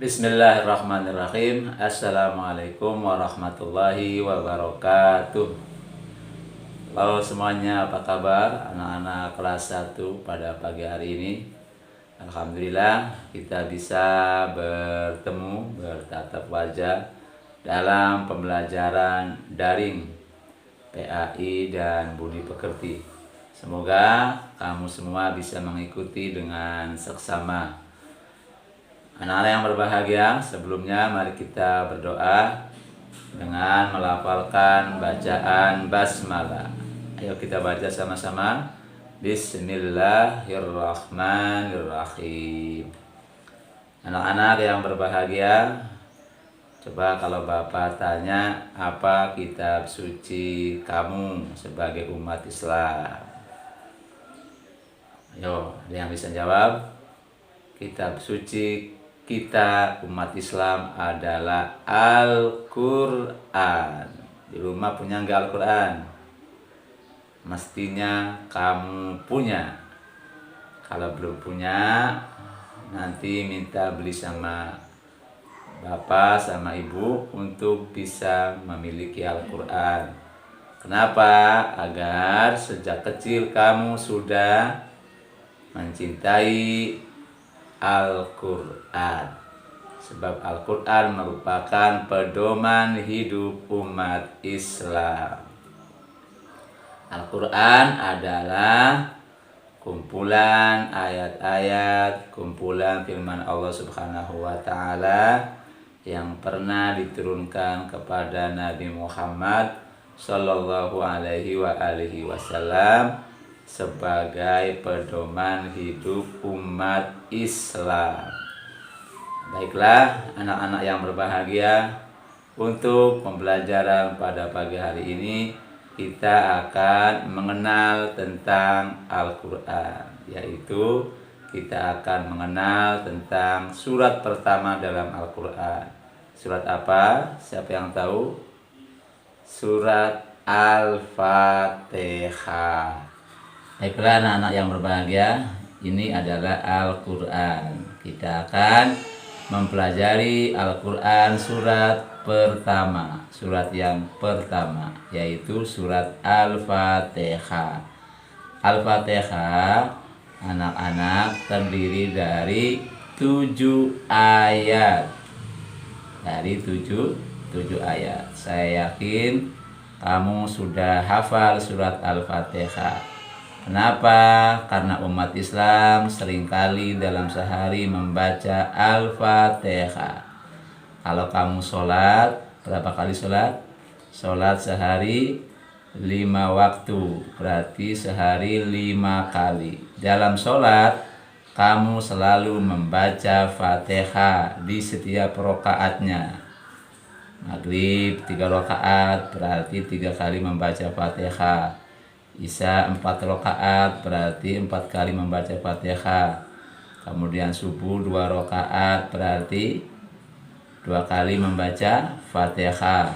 Bismillahirrahmanirrahim. Assalamualaikum warahmatullahi wabarakatuh. Halo semuanya, apa kabar anak-anak kelas 1 pada pagi hari ini? Alhamdulillah kita bisa bertemu bertatap wajah dalam pembelajaran daring PAI dan Budi Pekerti. Semoga kamu semua bisa mengikuti dengan seksama. Anak-anak yang berbahagia, sebelumnya mari kita berdoa dengan melafalkan bacaan basmalah. Ayo kita baca sama-sama. Bismillahirrahmanirrahim. Anak-anak yang berbahagia, coba kalau Bapak tanya, apa kitab suci kamu sebagai umat Islam? Ayo, ada yang bisa jawab? Kitab suci kita umat Islam adalah Al-Quran. Di rumah punya enggak Al-Quran? Mestinya kamu punya. Kalau belum punya, nanti minta beli sama bapak sama ibu untuk bisa memiliki Al-Quran. Kenapa? Agar sejak kecil kamu sudah mencintai Al-Quran. Sebab Al-Quran merupakan pedoman hidup umat Islam. Al-Quran adalah kumpulan ayat-ayat, kumpulan firman Allah Subhanahu wa Ta'ala yang pernah diturunkan kepada Nabi Muhammad Sallallahu alaihi wasallam sebagai pedoman hidup umat Islam. Baiklah anak-anak yang berbahagia, untuk pembelajaran pada pagi hari ini kita akan mengenal tentang Al-Quran, yaitu kita akan mengenal tentang surat pertama dalam Al-Quran. Surat apa? Siapa yang tahu? Surat Al-Fatihah. Baiklah anak-anak yang berbahagia, ini adalah Al-Quran. Kita akan mempelajari Al-Quran surat pertama. Surat yang pertama, yaitu surat Al-Fatihah. Al-Fatihah, anak-anak, terdiri dari 7 ayat. Dari 7 ayat. Saya yakin kamu sudah hafal surat Al-Fatihah. Kenapa? Karena umat Islam seringkali dalam sehari membaca Al-Fatihah. Kalau kamu sholat, berapa kali sholat? Sholat sehari 5 waktu, berarti sehari 5 kali. Dalam sholat, kamu selalu membaca Fatihah di setiap rakaatnya. Maghrib 3 rakaat, berarti 3 kali membaca Fatihah. Isya 4 rakaat, berarti 4 kali membaca Fatihah. Kemudian subuh 2 rakaat, berarti 2 kali membaca Fatihah.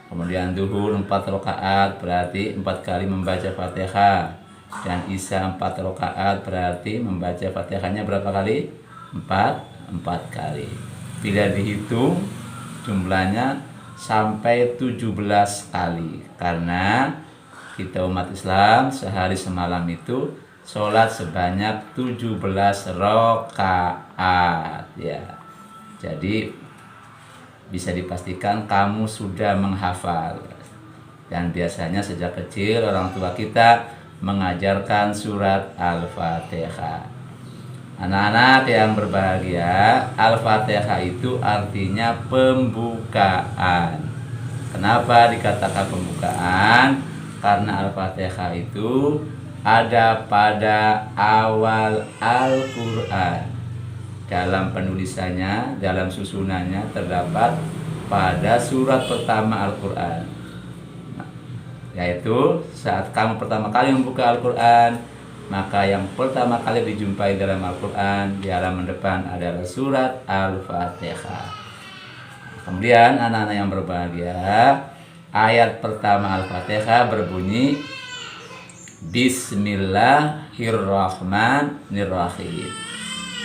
Kemudian duhur 4 rakaat, berarti 4 kali membaca Fatihah. Dan isya 4 rakaat, berarti membaca Fatihahnya berapa kali? 4 kali. Bila dihitung jumlahnya sampai 17 kali, karena kita umat Islam sehari semalam itu sholat sebanyak 17 rakaat ya. Jadi bisa dipastikan kamu sudah menghafal. Dan biasanya sejak kecil orang tua kita mengajarkan surat Al-Fatihah. Anak-anak yang berbahagia, Al-Fatihah itu artinya pembukaan. Kenapa dikatakan pembukaan? Karena Al-Fatihah itu ada pada awal Al-Quran. Dalam penulisannya, dalam susunannya terdapat pada surat pertama Al-Quran. Yaitu saat kamu pertama kali membuka Al-Quran, maka yang pertama kali dijumpai dalam Al-Quran di halaman depan adalah surat Al-Fatihah. Kemudian anak-anak yang berbahagia, ayat pertama Al-Fatihah berbunyi Bismillahirrahmanirrahim,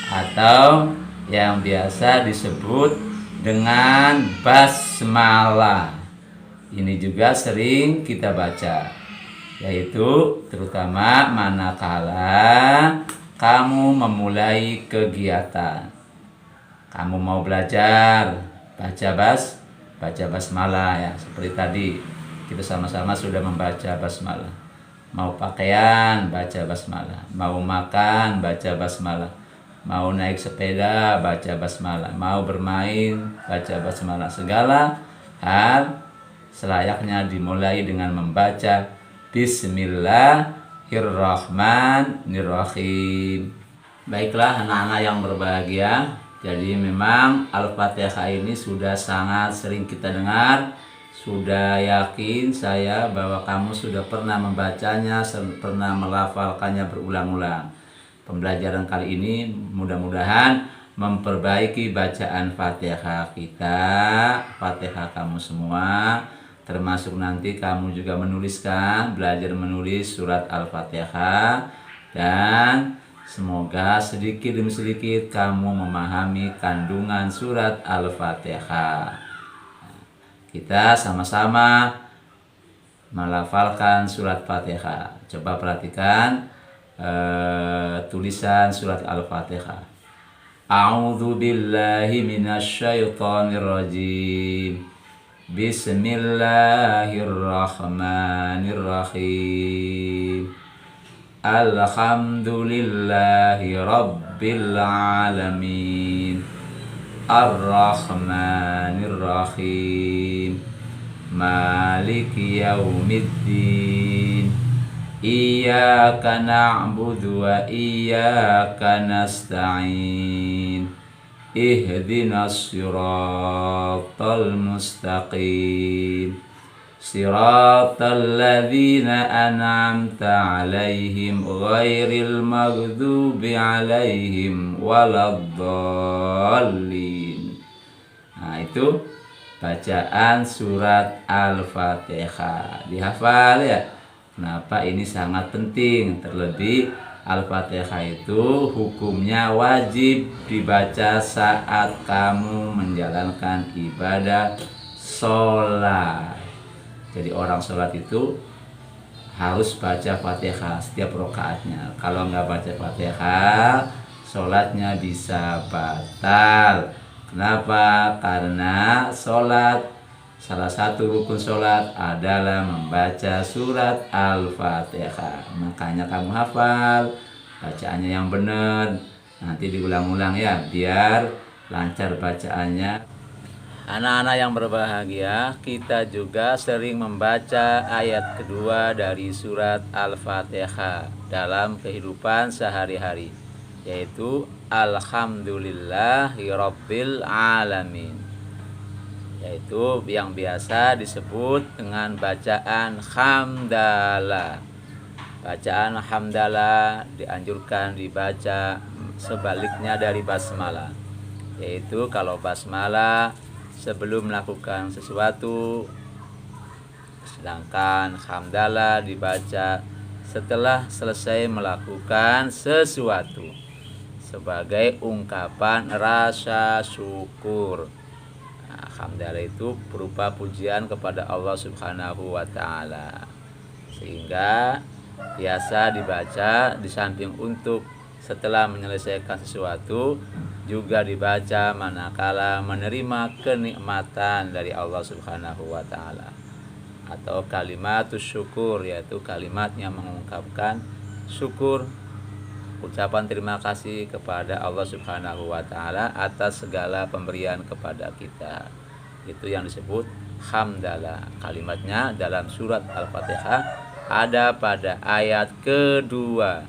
atau yang biasa disebut dengan basmalah. Ini juga sering kita baca, yaitu terutama manakala kamu memulai kegiatan. Kamu mau belajar baca basmalah ya, seperti tadi kita sama-sama sudah membaca basmalah. Mau pakaian baca basmalah, mau makan baca basmalah, mau naik sepeda baca basmalah, mau bermain baca basmalah. Segala hal selayaknya dimulai dengan membaca Bismillahirrahmanirrahim. Baiklah anak-anak yang berbahagia, jadi memang Al-Fatihah ini sudah sangat sering kita dengar. Sudah yakin saya bahwa kamu sudah pernah membacanya, pernah melafalkannya berulang-ulang. Pembelajaran kali ini mudah-mudahan memperbaiki bacaan Fatihah kita, Fatihah kamu semua. Termasuk nanti kamu juga belajar menulis surat Al-Fatihah. Dan semoga sedikit demi sedikit kamu memahami kandungan surat Al-Fatihah. Kita sama-sama melafalkan surat Fatihah. Coba perhatikan tulisan surat Al-Fatihah. A'udzu billahi minasyaitonir rajim. Bismillahirrahmanirrahim. Alhamdulillahi rabbil alamin. Ar-Rahmanir-Rahim. Maliki yaumiddin. Iyyaka na'budu wa iyyaka nasta'in. Ihdinas siratal mustaqim. Siratal ladzina an'amta 'alaihim ghairil maghdubi 'alaihim waladdallin. Nah, itu bacaan surat Al-Fatihah. Dihafal ya. Kenapa ini sangat penting? Terlebih Al-Fatihah itu hukumnya wajib dibaca saat kamu menjalankan ibadah sholat. Jadi orang sholat itu harus baca Fatihah setiap rakaatnya. Kalau nggak baca Fatihah, sholatnya bisa batal. Kenapa? Karena sholat, salah satu rukun sholat adalah membaca surat Al-Fatihah. Makanya kamu hafal bacaannya yang benar. Nanti diulang-ulang ya, biar lancar bacaannya. Anak-anak yang berbahagia, kita juga sering membaca ayat kedua dari surat Al-Fatihah dalam kehidupan sehari-hari, yaitu Alhamdulillahirabbil alamin, yaitu yang biasa disebut dengan bacaan hamdalah. Bacaan hamdalah dianjurkan dibaca sebaliknya dari basmalah, yaitu kalau basmalah sebelum melakukan sesuatu, sedangkan hamdalah dibaca setelah selesai melakukan sesuatu sebagai ungkapan rasa syukur. Nah, hamdalah itu berupa pujian kepada Allah Subhanahu wa Ta'ala, sehingga biasa dibaca di samping untuk setelah menyelesaikan sesuatu, juga dibaca manakala menerima kenikmatan dari Allah Subhanahu wa Ta'ala, atau kalimatus syukur, yaitu kalimat yang mengungkapkan syukur, ucapan terima kasih kepada Allah Subhanahu wa Ta'ala atas segala pemberian kepada kita. Itu yang disebut hamdalah. Kalimatnya dalam surat Al-Fatihah ada pada ayat kedua,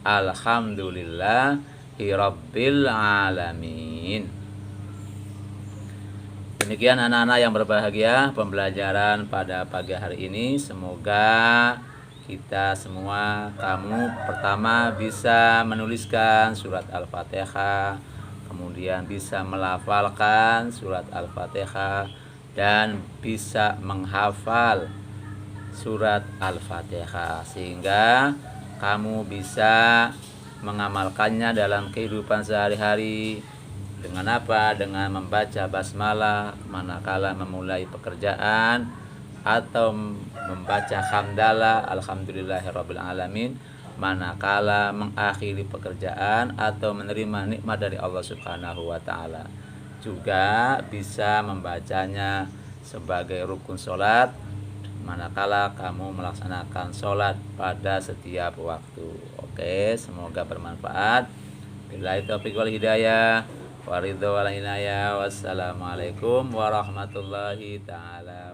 Alhamdulillahirabbil alamin. Demikian anak-anak yang berbahagia, pembelajaran pada pagi hari ini. Semoga kita semua, kamu pertama bisa menuliskan surat Al-Fatihah, kemudian bisa melafalkan surat Al-Fatihah, dan bisa menghafal surat Al-Fatihah, sehingga kamu bisa mengamalkannya dalam kehidupan sehari-hari, Dengan apa? Dengan membaca basmalah manakala memulai pekerjaan, atau membaca hamdalah alhamdulillahirabbil alamin manakala mengakhiri pekerjaan atau menerima nikmat dari Allah Subhanahu wa taala. Juga bisa membacanya sebagai rukun sholat manakala kamu melaksanakan sholat pada setiap waktu. Oke, semoga bermanfaat. Billahi taufiq wal hidayah. Waridho wal inayah. Wassalamualaikum warahmatullahi ta'ala